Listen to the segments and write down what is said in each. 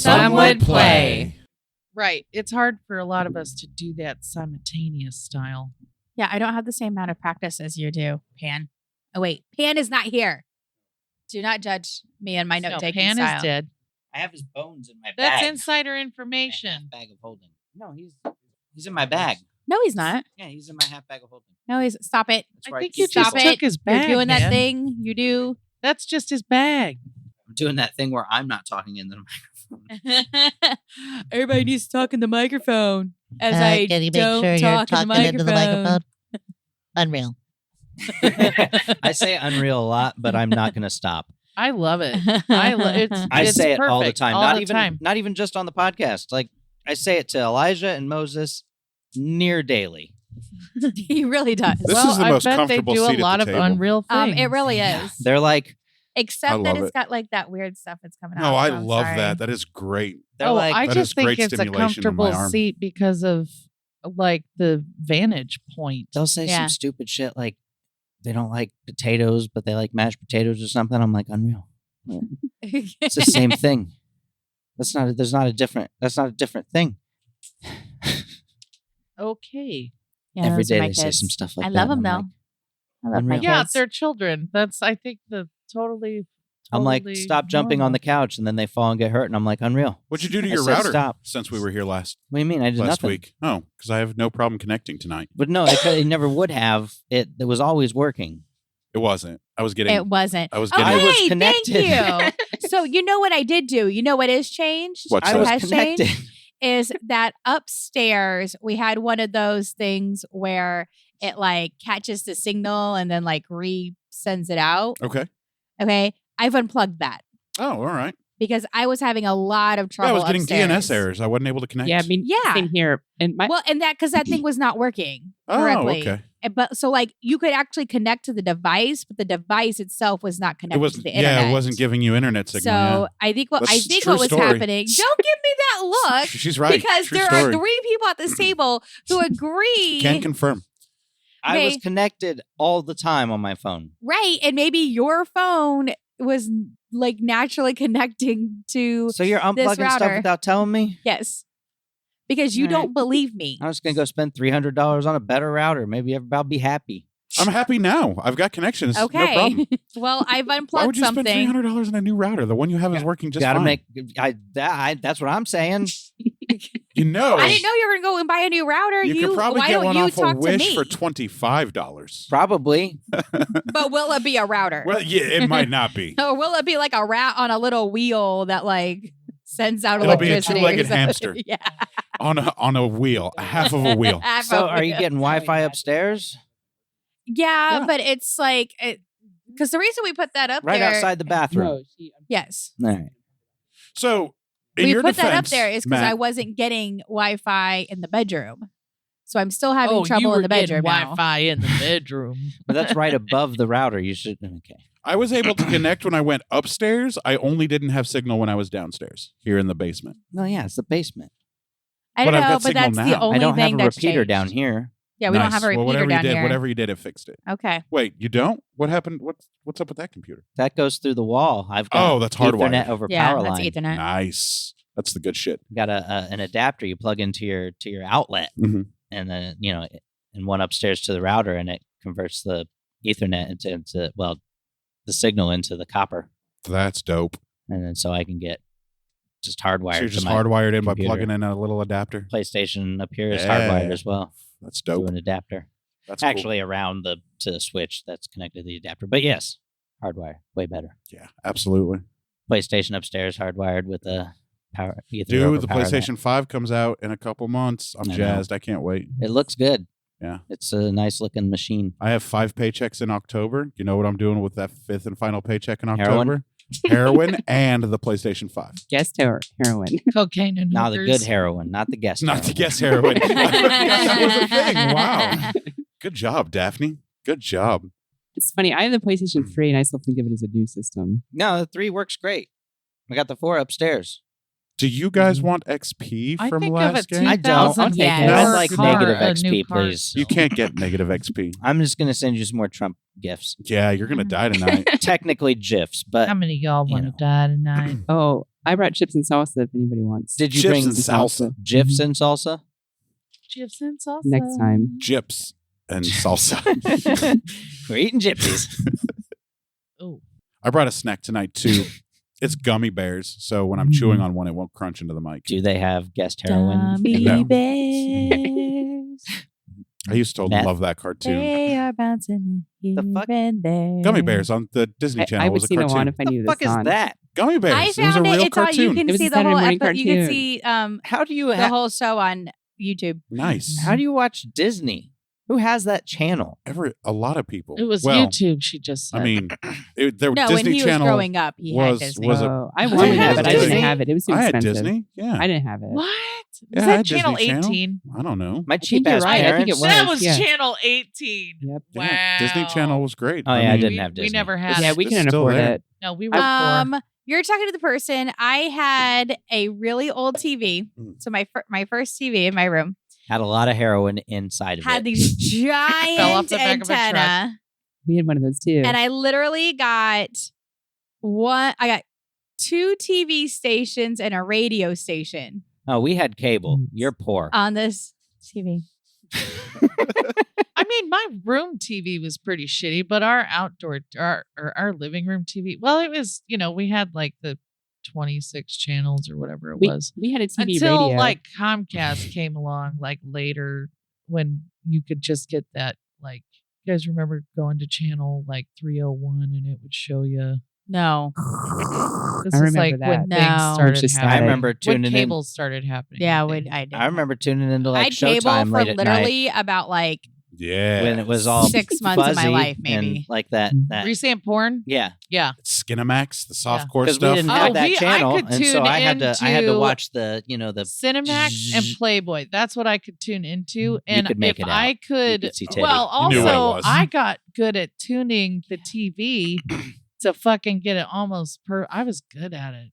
some would play. Right. It's hard for a lot of us to do that simultaneous style. Yeah, I don't have the same amount of practice as you do, Pan. Oh, wait. Pan is not here. Do not judge me and my note-taking Pan style. is dead. I have his bones in my bag. That's insider My information. half bag of holding. No, he's in my bag. No, he's not. Yeah, he's in my half bag of holding. No, he's... Stop it. That's where I think keep you just people. took his bag. You're doing that man. thing. You do. That's just his bag. I'm doing that thing where I'm not talking in the microphone. Everybody needs to talk in the microphone. As I Can you make don't sure you're talk in talking into the microphone? Unreal. I say unreal a lot, but I'm not going to stop. I love it. I It's say it all the perfect, time. all the time. Not even just on the podcast. Like I say it to Elijah and Moses near daily. He really does. This is the I most bet comfortable they do seat a lot at the of table. unreal things. It really is. They're like, Except that love it's it. got like that weird stuff that's coming out. No, I so I'm love sorry. that. That is great. they're Oh, like, I that just is think great it's a stimulation in my comfortable arm. seat because of like the vantage point. they'll say Yeah. some stupid shit like they don't like potatoes, but they like mashed potatoes or something. I'm like, unreal. It's the same thing. That's not a different thing. Okay. Yeah, Every those are day my they say kids. some stuff like I that. love and them I'm though. I love my Unreal. Yeah, kids. they're children. That's I think the totally. I'm like, totally stop jumping on normal. the couch, and then they fall and get hurt, and I'm like, unreal. What'd you do to I your said router stop. since we were here last What do you mean? I did nothing. week? Oh, because I have no problem connecting tonight. But no, it never would have. It was always working. It wasn't. I was getting. It wasn't. I was Okay, getting. I was connected. thank you. So you know what I did do? You know what is changed? What's I that? was has connected. changed is that upstairs we had one of those things where it like catches the signal and then like re-sends it out. Okay. Okay. I've unplugged that Oh, all right. because I was having a lot of Yeah, trouble I was getting upstairs. DNS errors. I wasn't able to connect. Yeah, I mean, Yeah. same here. And my Well, and that because that thing was not working Oh, correctly. okay. But so like you could actually connect to the device, but the device itself was not It connected was. to the internet. Yeah, it wasn't giving you internet signal. So I think what That's true was story. happening. Don't give me that yeah. look She's right. because True there story. are 3 people at this table who agree. Can confirm. I was Okay. connected all the time on my phone. Right, and maybe your phone was like naturally connecting to So you're unplugging stuff router. without telling me? yes, because you All right. don't believe me. I'm just gonna go spend $300 on a better router. Maybe everybody will be happy. I'm happy now. I've got connections. No Okay, problem. well I've Why unplugged would you spend something. $300 on a new router? The one you have is working just Gotta fine. make. That's what I'm saying. You know. I didn't know you were going to go and buy a new router. You could probably why get don't one you off talk of Wish to me? for $25. Probably. But will it be a router? Well, yeah, it might not be. Or will it be like a rat on a little wheel that like sends out It'll be a electricity? two-legged hamster. Yeah. on a wheel, a half of a wheel. Half So of are you it. getting Wi-Fi upstairs? Yeah, Yeah. but it's like because the reason we put that up Right there, outside the bathroom. no, yes, All right. So in we your put that up defense, there is because Matt, I wasn't getting Wi-Fi in the bedroom, so I'm still having you trouble were in the bedroom getting now. Wi-Fi in the bedroom. But that's right above the router. You should. Okay. I was able to connect when I went upstairs. I only didn't have signal when I was downstairs here in the basement. No, yeah, it's the basement. I don't But I've know, got but signal that's the now. only I don't thing have a that's repeater changed. down here. Yeah, we don't Nice. have a repeater well, whatever down you did, here. Whatever you did, it fixed it. Okay. Wait, you don't? What happened? What's up with that computer? That goes through the wall. I've got Oh, that's hardwired. Ethernet over Yeah, power that's line. Ethernet. Nice. That's the good shit. Got an adapter you plug into your outlet, Mhm. and then and one upstairs to the router, and it converts the Ethernet into the signal into the copper, That's dope. and then so I can get just hardwired. So you're to just my hardwired in by computer. plugging in a little adapter. PlayStation up here is Yeah. hardwired as well That's to dope. an adapter. That's cool. Actually, around to the switch that's connected to the adapter. But yes, hardwire, way better. Yeah, absolutely. PlayStation upstairs hardwired with the power. Ethernet Dude, over the power PlayStation 5 comes out in a couple months. I'm I know. jazzed. I can't wait. It looks good. Yeah. It's a nice looking machine. I have 5 paychecks in October. You know what I'm doing with that 5th and final paycheck in Heroin? October? Heroin and the PlayStation 5. guest heroin. Cocaine and Now the hookers. good heroin, not the guest. Not the heroin. guess heroin. I forgot that was a thing. Wow. Good job, Daphne. Good job. It's funny. I have the PlayStation 3, and I still think of it as a new system. No, the 3 works great. I got the 4 upstairs. Do you guys want XP I from think of last a game? I don't. 2004 Yes. I'd like car, negative a new XP, car. please. You can't get negative XP. I'm just gonna send you some more Trump gifts. Yeah, you're going to die tonight. Technically GIFs, but How many of y'all want to know. die tonight? Oh, I brought chips and salsa if anybody wants. Did you Chips bring and salsa. GIFs and salsa? Chips and salsa. Next time. Gyps and salsa. We're eating gypsies. Oh, I brought a snack tonight too. It's gummy bears, so when I'm chewing on one, it won't crunch into the mic. Do they have guest heroin? Gummy No. bears. I used to Meth? love that cartoon. They are bouncing here The fuck? and there. Gummy bears on the Disney Channel I would was a see the one cartoon. if I knew What the this fuck on. is that? Gummy bears. I It was a found real it. It's on. cartoon. You can It was see a the Saturday whole morning episode. You can cartoon. see How do you the whole show on YouTube. Nice. How do you watch Disney? Who has that channel? A lot of people. it was Well, YouTube. She just said. I mean, there No, Disney when he Channel was growing up, he had was- Disney. was a- Oh, I I wanted had it, but I Disney. didn't have it. It was too I had expensive. Disney. Yeah. I didn't have it. what? Yeah, Was I that had Disney channel Channel. 18? I don't know. My think cheap you're ass right. I think parents. it was. That was yeah. channel 18. Yep. Wow. Yeah, Disney Channel was great. Oh, yeah, I didn't we, have We Disney. never had Yeah, it. we It's couldn't still afford there. it. No, we were poor. You're talking to the person. I had a really old TV. So my first TV in my room Had a lot of heroin inside of had it. these Fell off giant the back of a truck. antenna. We had one of those too. And I literally got I got 2 TV stations and a radio station Oh, we had cable. You're poor. on this TV. I mean, my room TV was pretty shitty, but our outdoor, our living room TV, well, it was, we had like the 26 channels or whatever it was. we had a TV Until radio. like Comcast came along, like later when you could just get that, like, you guys remember going to channel like 301 and it would show you. No. This I is remember like that. when No. things started Which is happening. I static. remember when tuning in. cables started happening. Yeah, I think. I did. I remember tuning into I like had cable Showtime for late at night literally about like Yeah. when it was all 6 months of my fuzzy life, and maybe. like that. Were you saying porn? Yeah, Yeah. Skinamax, the softcore because we stuff. didn't Oh, have that I channel, could and so tune I had to into watch the the Cinemax and Playboy. That's what I could tune into. And could make if it I out. could, You could see titty. well, You knew what it also was. I got good at tuning the TV to fucking get it almost I was good at it.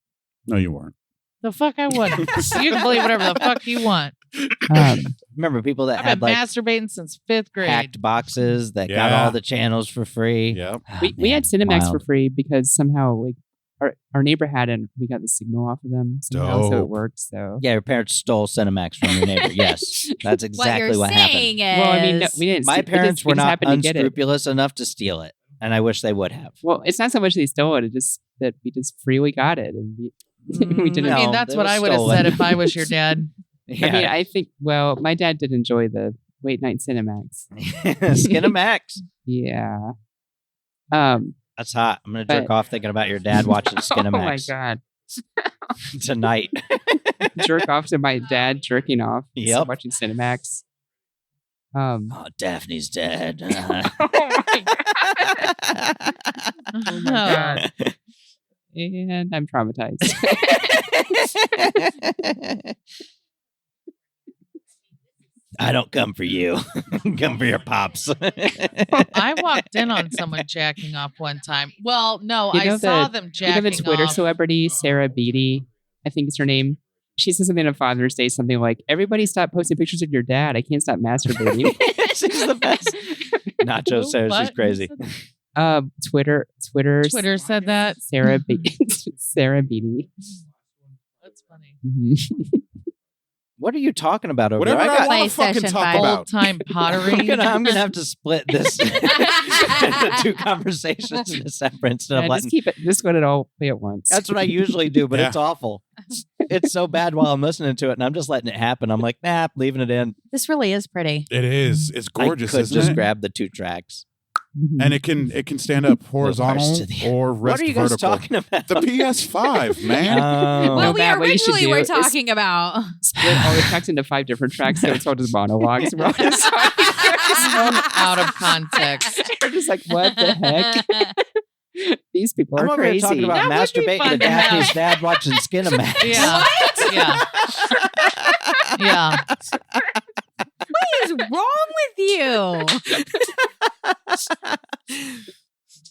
No, you weren't. The fuck I wouldn't. You can believe whatever the fuck you want. remember people that I've had been like masturbating since 5th grade. hacked boxes that got Yeah. all the channels for free. Yeah. Ah, we had man, Cinemax wild. for free because somehow like our neighbor had it and we got the signal off of them somehow, so it Dope. worked. So Yeah, your parents stole Cinemax from your neighbor. Yes, that's what exactly you're what happened. saying is well, I mean, no, we didn't. My we just- parents we were just not happened to get it. unscrupulous enough to steal it, and I wish they would have. Well, it's not so much they stole it; it's just that we just freely got it, and we didn't. I mean, No, that's it what was I would have stolen. said if I was your dad. Yeah. I mean, I think. Well, my dad did enjoy the late night Cinemax. Skinamax. Yeah. That's hot. I'm gonna But- jerk off thinking about your dad watching Oh my Skinamax god! tonight. Jerk off to my dad jerking off. Yep. Watching Cinemax. Oh, Daphne's dead. Oh my god! And I'm traumatized. I don't come for you. Come for your pops. I walked in on someone jacking off one time. Well, no, You I know saw the- them You jacking know the Twitter off. celebrity Sarah Beatty, I think is her name. She said something on Father's Day, something like, "Everybody stop posting pictures of your dad. I can't stop masturbating." She's the best. Nacho says she's What? crazy. Twitter said that. Sarah Sarah Beatty. That's funny. Mhm. What are you talking about over Whatever there? I I want to fucking PlayStation talk 5. about. Old time pottery. I'm gonna have to split this into 2 conversations into separate instead of Yeah, letting. just let it all play at once. That's what I usually do, but Yeah. it's awful. It's so bad while I'm listening to it, and I'm just letting it happen. I'm like, nah, leaving it in. This really is pretty. It is. It's gorgeous, I could isn't just it? grab the 2 tracks. Mhm. And it can stand up horizontal to the- or rest What are you guys vertical. talking about? The PS5, man. Oh. Well, No, we Matt, what you should originally do were is- talking about. Split all the tracks into 5 different tracks, so it's all just monologues. We're all just talking. Out of context. We're just like, what the heck? These people I'm are over here crazy. talking about That would be masturbating fun to to have. Daphne's dad watching Skinamax. Yeah. Yeah. Yeah. What is wrong with you?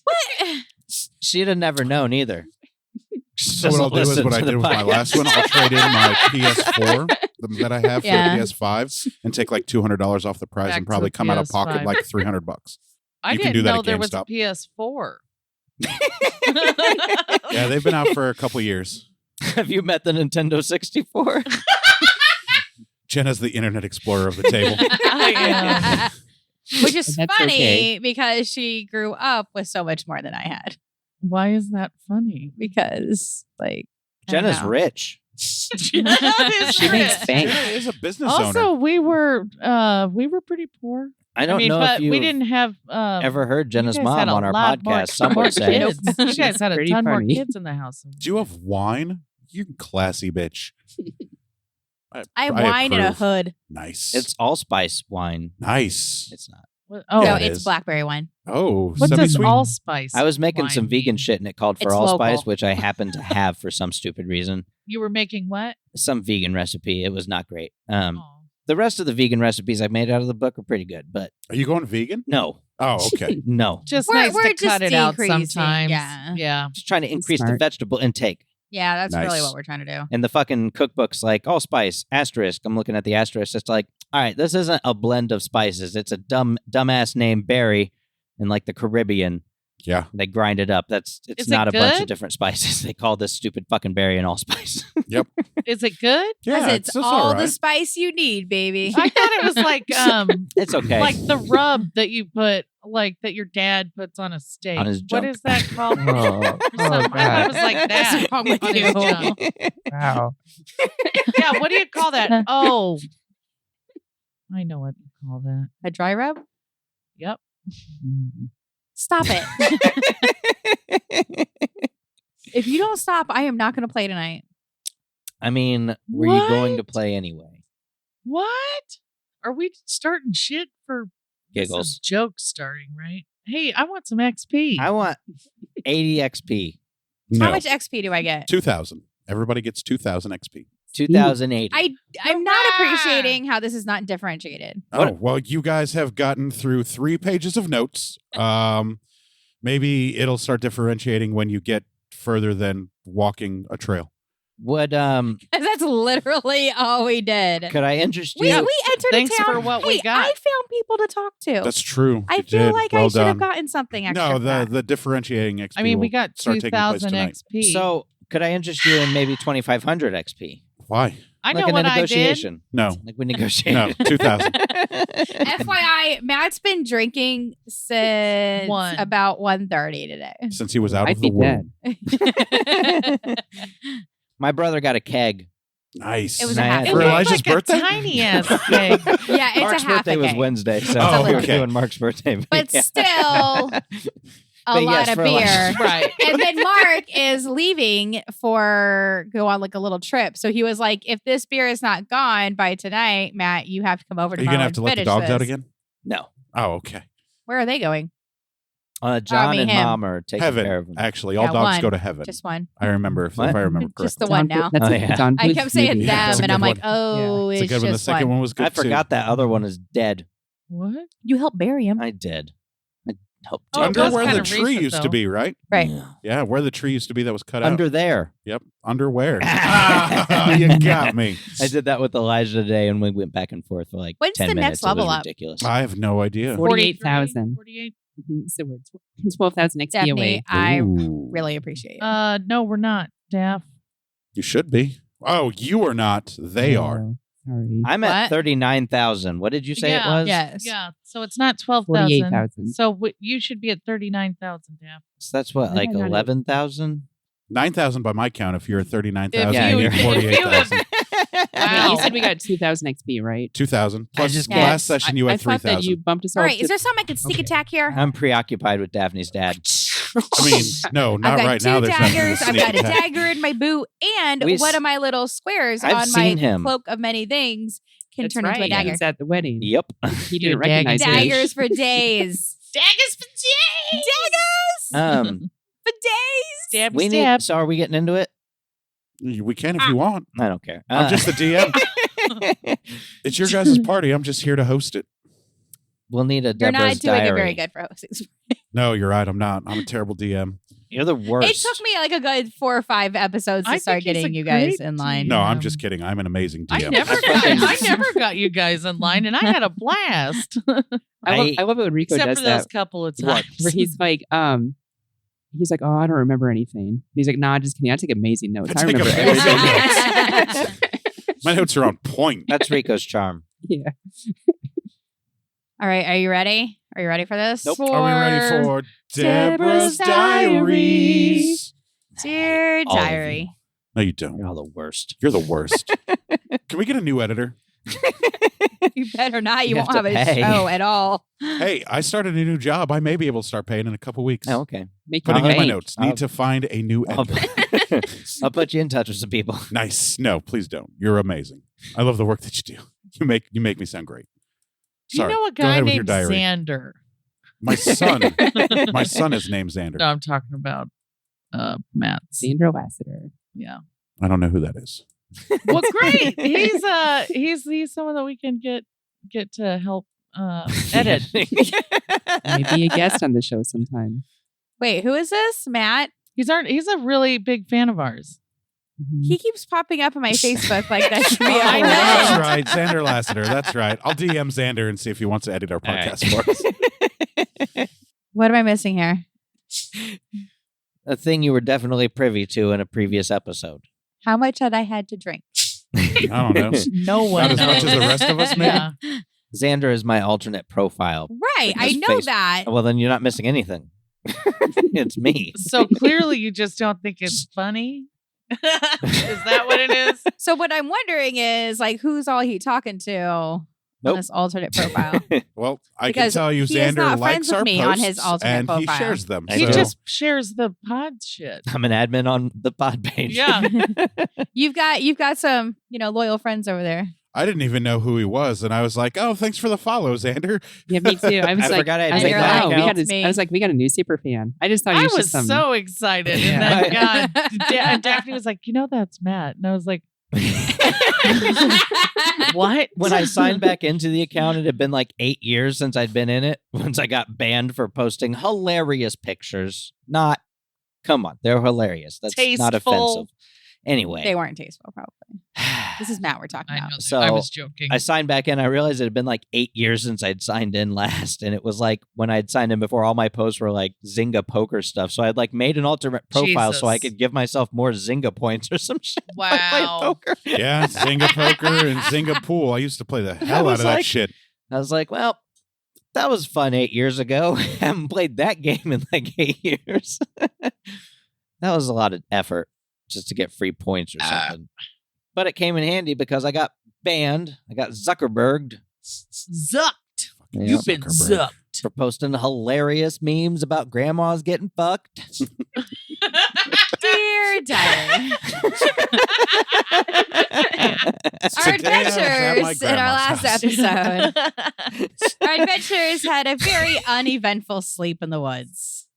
What? She'd have never known either. So what I'll do is Listen what I to the did with my podcast. last one. I'll trade in my PS4 that I have Yeah. for the PS5 and take like $200 off the price Back and to probably the come out of pocket PS5. like $300. I You can didn't do that know at there was a GameStop. PS4. Yeah, they've been out for a couple years. Have you met the Nintendo 64? Jenna's the Internet Explorer of the table. I am. Which is That's funny okay. because she grew up with so much more than I had. Why is that funny? Because, like, I don't Jenna's know. rich. She makes bank. Jenna is a business Also, owner. we were pretty poor. I don't know but if you we didn't have ever heard Jenna's you guys had mom a on our lot more podcast. Some would say. kids. You guys had a Pretty ton more funny. kids in the house. Do you have wine? You classy bitch. I have wine in a approve. hood. Nice. It's allspice wine. Nice. It's not. Oh, no, Yeah, it it's is. blackberry wine. Oh, what does semi-sweet. allspice? I was making wine some vegan mean? shit and it called for It's allspice, local. which I happened to have for some stupid reason. You were making what? Some vegan recipe. It was not great. Oh. The rest of the vegan recipes I made out of the book are pretty good, but Are you going vegan? no, Oh, okay. no. Just We're- nice we're to cut just it out decreasing, sometimes. yeah. Yeah. Just trying to increase the Smart. vegetable intake. Yeah, that's really Nice. what we're trying to do. And the fucking cookbook's like, allspice, asterisk. I'm looking at the asterisk. It's like, all right, this isn't a blend of spices. It's a dumbass named berry in like the Caribbean. Yeah. They grind it up. It's Is not it a bunch good? of different spices. They call this stupid fucking berry an allspice. Is it good? Yeah, Because it's all all the right. spice you need, baby. I thought it was like It's okay. like the rub that you put like that your dad puts on a steak. On his What junk. is that called? Oh, Or something. I thought it was like that. What's wrong with on his you? junk. wow. Yeah, what do you call that? Oh. I know what you call that. A dry rub? Yep. Stop it. If you don't stop, I am not going to play tonight. I mean, were you going to What? play anyway? What? Are we starting shit for this is Giggles. joke starting, right? Hey, I want some XP. I want 80 XP. No. How much XP do I get? 2,000. Everybody gets 2,000 XP. 2080. I'm not Hurrah! appreciating how this is not differentiated. Oh, well, you guys have gotten through 3 pages of notes. Maybe it'll start differentiating when you get further than walking a trail. Would That's literally all we did. could I interest We you? entered Thanks a town. for what hey, we got. I found people to talk to. That's true. I You feel did. like Well I should have done. gotten something extra. No, for that. the differentiating XP. I mean, we will got start taking place 2,000 tonight. XP. So could I interest you in maybe 2,500 XP? Why? I know like in what a I did. negotiation. No. Like we negotiate. No, 2,000. FYI, Matt's been drinking since One. about 1:30 today. Since he was out I'd of the be womb. dead. My brother got a keg. Nice. It was a a half. It For looked Elijah's like birthday? a tiny ass keg. Yeah, it's Mark's a half birthday a was cake. Wednesday, so Oh, we were okay. doing Mark's birthday. But yeah. still, a But lot yes, of for beer. Elijah. Right. And then Mark is leaving for go on like a little trip. So he was like, if this beer is not gone by tonight, Matt, you have to come over Are you tomorrow going to have and to let the finish dogs out this." again? No. Oh, okay. Where are they going? John mean and him. Mom are taking care of Heaven. him. Actually, all Yeah, dogs one. go to heaven. Just one. I remember, if What? I remember correctly. Just the one now. That's Oh, a yeah. Don I Bluth kept saying movie. Yeah, them, it's a and I'm good like, one. oh, It's a it's good one. The just second one. one was good I forgot that other one is dead. What? You helped bury him. I did. I helped. Oh, do it Under was where the kinda tree recent, used to though. be, right? Right. Yeah. Yeah, where the tree used to be that was cut Under out. there. Yep, underwear. You got me. I did that with Elijah today, and we went back and forth for like When's 10 the minutes. next level it was up? ridiculous. I have no idea. 48,000. 48. Mhm, So we're 12,000 XP Stephanie, away. I Ooh. really appreciate it. No, we're not, Daff. You should be. Oh, you are not. They are. Oh, sorry. I'm at What? 39,000. What did you say Yeah. it was? Yes. Yeah. So it's not 12,000. 48,000. So you should be at 39,000, Daff. So that's what, like I don't know. 11,000? 9,000 by my count. If you're at 39,000, Yeah, you you're- need if you 48,000. Wait, you Wow. said we got 2,000 XP, right? 2,000. Plus just last guessed. session you I had thought that 3,000. you bumped us all. All right, to- is there something I can sneak Okay. attack here? I'm preoccupied with Daphne's dad. I mean, no, not I've got right 2 now. There's nothing to daggers. I've sneak got a attack. dagger in my boot, and We one s- of my little squares I've on my seen him. cloak of many things can That's turn right. into a dagger. It's at the wedding. Yep. He didn't Dude, daggers. recognize it. Daggers for days. Daggers for days. Daggers Um, for days. Stab, we stab. need. So are we getting into it? We can if you want. I don't care. I'm just the DM. It's your guys' party. I'm just here to host it. We'll need a You're Deborah's not doing diary. it very good for hosting. No, you're right. I'm not. I'm a terrible DM. You're the worst. It took me like a good 4 or 5 episodes I to start think he's getting a you guys great in line. No, I'm DM. just kidding. I'm an amazing DM. I never got you guys in line, and I had a blast. I love it when Rico Except does for those that. couple of What? times. Where he's like, he's like, oh, I don't remember anything. He's like, nah, just kidding. I take amazing notes. I take remember amazing everything. My notes are on point. That's Rico's charm. Yeah. All right, are you ready? Are you ready for this? Nope. Are we ready for Deborah's Deborah's Diaries? Dear All of diary. No, you don't. You're all the worst. You're the worst. Can we get a new editor? You better not. You You won't have have to a pay. show at all. Hey, I started a new job. I may be able to start paying in a couple weeks. Oh, okay. Make Putting your in my bank. notes. Need to find a new I'll, editor. I'll put you in touch with some people. Nice. No, please don't. You're amazing. I love the work that you do. You make me sound great. Do you Sorry. know a Go guy ahead with your named diary. Xander? My son is named Xander. No, I'm talking about Matt's. Sandra Lassiter. Yeah. I don't know who that is. Well, great. He's someone that we can get to help edit. Maybe a guest on the show sometime. Wait, who is this? Matt? He's a really big fan of ours. He keeps popping up on my Facebook like that should be Oh, a I know. that's win. right. Xander Lassiter. That's right. I'll DM Xander and see if he wants to edit our All right. podcast for us. What am I missing here? A thing you were definitely privy to in a previous episode. How much had I had to drink? I don't know. No one Not as much as the rest of us, maybe? Yeah. Xander is my alternate profile. Right, I His know face- that. Well, then you're not missing anything. It's me. So clearly you just don't think it's funny. Is that what it is? So what I'm wondering is like who's all he talking to on Nope. this alternate profile? Well, I Because can tell you he is Xander not likes friends with our me posts on his alternate and he profile. shares them. He So- just shares the pod shit. I'm an admin on the pod page. Yeah. You've got some, loyal friends over there. I didn't even know who he was, and I was like, "Oh, thanks for the follow, Xander." Yeah, me too. I was I like, forgot I had I was to like, make wow, that we account. got It's me. I was like, we got a new super fan. I just thought he I was, was just some. so excited. Yeah. And then and Daphne was like, that's Matt. And I was like, what? When I signed back into the account, it had been like 8 years since I'd been in it. Once I got banned for posting hilarious pictures. Come on, they're hilarious. That's not Tasteful. offensive. Anyway, They weren't tasteful, probably. This is Matt we're talking I about. know. So, I was joking. I signed back in. I realized it had been like 8 years since I'd signed in last. And it was like when I'd signed in before, all my posts were like Zynga poker stuff. So I'd like made an alternate profile so I Jesus. could give myself more Zynga points or some shit. while I played Wow. poker. Yeah, Zynga Poker and Zynga Pool. I used to play the hell out was of that like- shit. I was like, well, that was fun 8 years ago. Haven't played that game in like 8 years. That was a lot of effort just to get free points or something. But it came in handy because I got banned. I got Zuckerberged Zucked. Yeah. You've been Zuckerberg. zucked. for posting hilarious memes about grandmas getting fucked. Dear diary. Our Today I was at my adventures in our last grandma's house. episode. Our adventures had a very uneventful sleep in the woods.